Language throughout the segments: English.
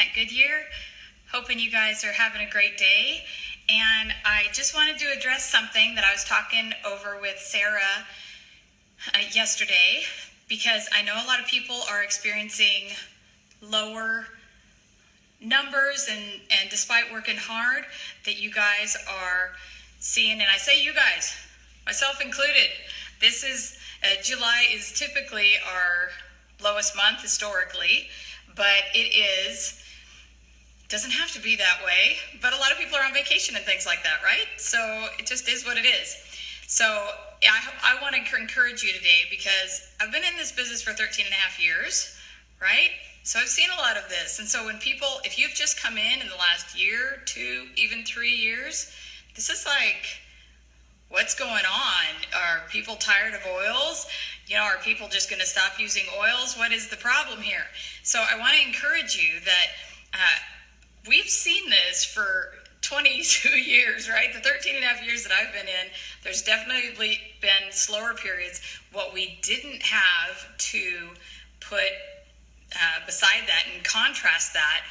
at Goodyear. Hoping you guys are having a great day. And I just wanted to address something that I was talking over with Sarah yesterday, because I know a lot of people are experiencing lower numbers and despite working hard, that you guys are seeing, and I say you guys, myself included, this is July is typically our lowest month historically, but doesn't have to be that way, but a lot of people are on vacation and things like that, right? So it just is what it is. So I want to encourage you today, because I've been in this business for 13 and a half years, right? So I've seen a lot of this. And so when people, if you've just come in the last year, 2, even 3 years, this is like, what's going on? Are people tired of oils? Are people just going to stop using oils? What is the problem here? So I want to encourage you that we've seen this for 22 years, right? The 13 and a half years that I've been in, there's definitely been slower periods. What we didn't have to put beside that and contrast that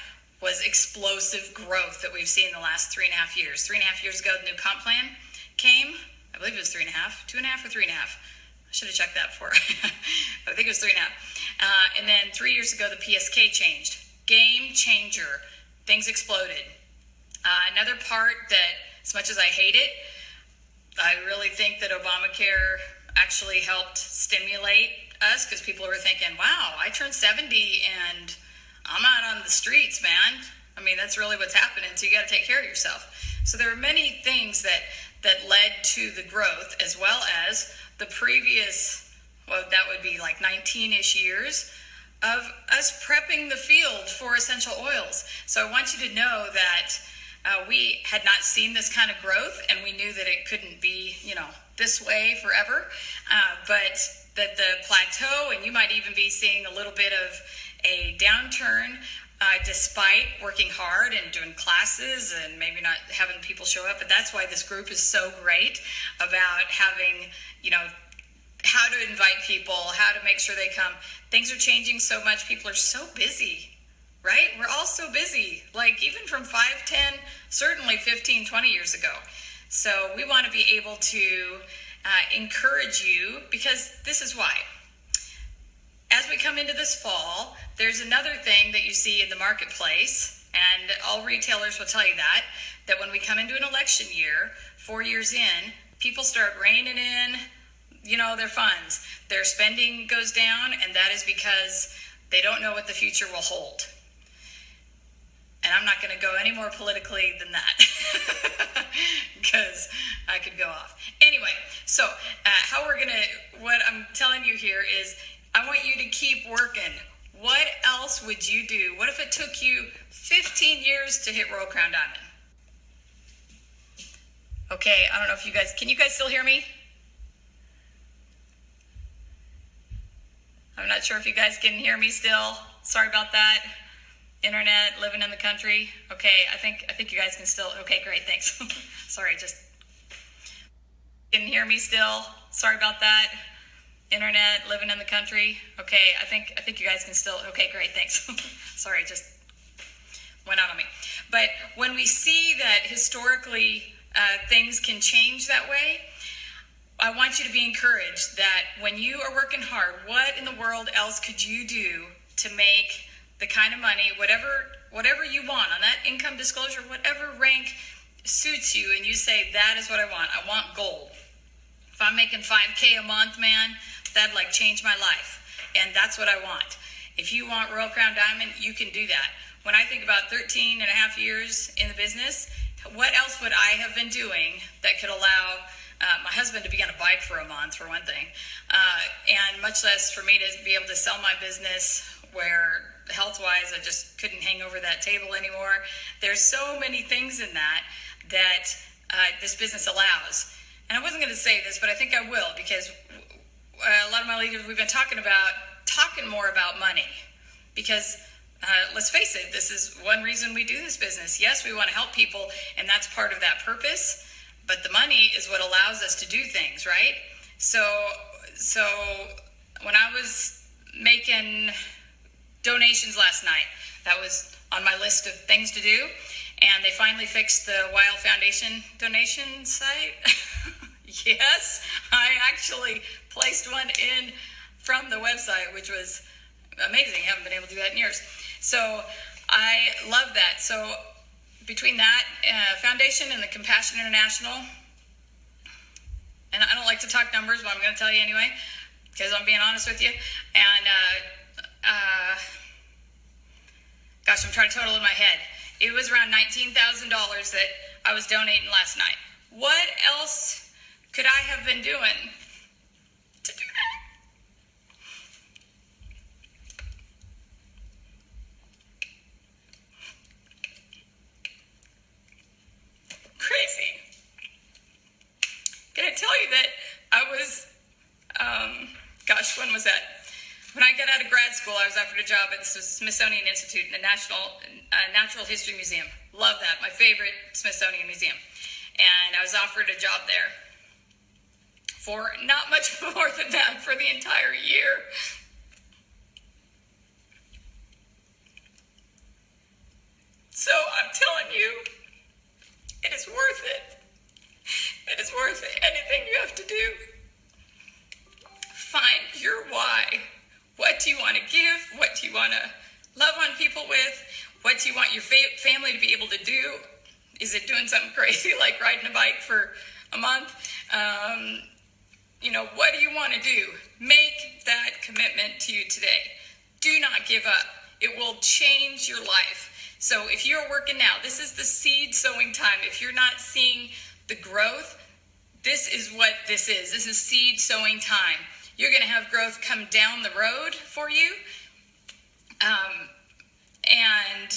was explosive growth that we've seen in the last 3.5 years. 3.5 years ago, the new comp plan came. I believe it was 3.5, 2.5 or 3.5. I should have checked that before. I think it was 3.5. And then 3 years ago, the PSK changed. Game changer. Things exploded. Another part that, as much as I hate it, I really think that Obamacare actually helped stimulate us, because people were thinking, wow, I turned 70 and I'm out on the streets, man. I mean, that's really what's happening. So you got to take care of yourself. So there are many things that led to the growth, as well as the previous, that would be like 19-ish years of us prepping the field for essential oils. So I want you to know that we had not seen this kind of growth, and we knew that it couldn't be, this way forever, but that the plateau, and you might even be seeing a little bit of a downturn despite working hard and doing classes and maybe not having people show up. But that's why this group is so great about having, how to invite people, how to make sure they come. Things are changing so much. People are so busy, right? We're all so busy, like even from 5, 10, certainly 15, 20 years ago. So we want to be able to encourage you, because this is why. As we come into this fall, there's another thing that you see in the marketplace, and all retailers will tell you that when we come into an election year, 4 years in, people start reining in, their funds. Their spending goes down, and that is because they don't know what the future will hold. And I'm not going to go any more politically than that, because I could go off. Anyway, so what I'm telling you here is, I want you to keep working. What else would you do? What if it took you 15 years to hit Royal Crown Diamond? Okay, I don't know if can you guys still hear me? I'm not sure if you guys can hear me still. Sorry about that. Internet, living in the country. Okay, I think you guys can still. Okay, great, thanks. Sorry, just can hear me still. Sorry about that. Internet, living in the country. Okay, I think you guys can still. Okay, great, thanks. Sorry, just went out on me. But when we see that historically things can change that way, I want you to be encouraged that when you are working hard, what in the world else could you do to make the kind of money, whatever you want on that income disclosure, whatever rank suits you, and you say, that is what I want. I want gold. If I'm making $5K a month, man, that'd change my life. And that's what I want. If you want Royal Crown Diamond, you can do that. When I think about 13 and a half years in the business, what else would I have been doing that could allow my husband to be on a bike for a month, for one thing, and much less for me to be able to sell my business, where health-wise I just couldn't hang over that table anymore. There's so many things in that this business allows. And I wasn't going to say this, but I think I will, because a lot of my leaders, we've been talking more about money, because let's face it, this is one reason we do this business. Yes, we want to help people, and that's part of that purpose, but the money is what allows us to do things, right? So when I was making donations last night, that was on my list of things to do. And they finally fixed the Weil Foundation donation site. Yes, I actually placed one in from the website, which was amazing. I haven't been able to do that in years. So I love that. So between that foundation and the Compassion International, and I don't like to talk numbers, but I'm going to tell you anyway, because I'm being honest with you. And gosh, I'm trying to total in my head. It was around $19,000 that I was donating last night. What else could I have been doing to do that? Crazy. Can I tell you that I was, when was that? When I got out of grad school, I was offered a job at the Smithsonian Institute in the Natural History Museum. Love that, my favorite Smithsonian museum. And I was offered a job there for not much more than that for the entire year. So I'm telling you, it is worth it. It is worth anything you have to do. Find your why. What do you want to give? What do you want to love on people with? What do you want your family to be able to do? Is it doing something crazy like riding a bike for a month? What do you want to do? Make that commitment to you today. Do not give up. It will change your life. So if you're working now, this is the seed sowing time. If you're not seeing the growth, this is what this is. This is seed sowing time. You're going to have growth come down the road for you. And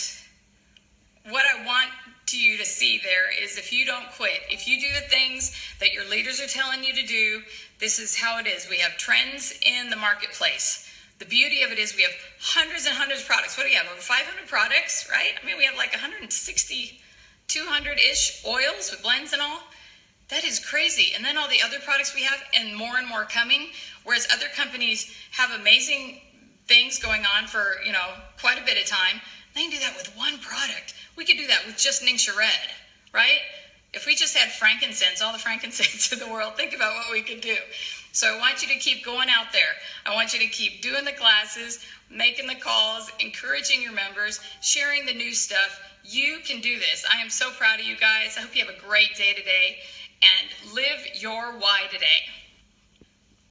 what I want you to see there is if you don't quit, if you do the things that your leaders are telling you to do, this is how it is. We have trends in the marketplace. The beauty of it is we have hundreds and hundreds of products. What do we have? Over 500 products, right? I mean, we have like 160, 200-ish oils with blends and all. That is crazy. And then all the other products we have and more coming, whereas other companies have amazing things going on for, quite a bit of time. They can do that with one product. We could do that with just Ningxia Red, right? If we just had frankincense, all the frankincense in the world, think about what we could do. So I want you to keep going out there. I want you to keep doing the classes, making the calls, encouraging your members, sharing the new stuff. You can do this. I am so proud of you guys. I hope you have a great day today and live your why today.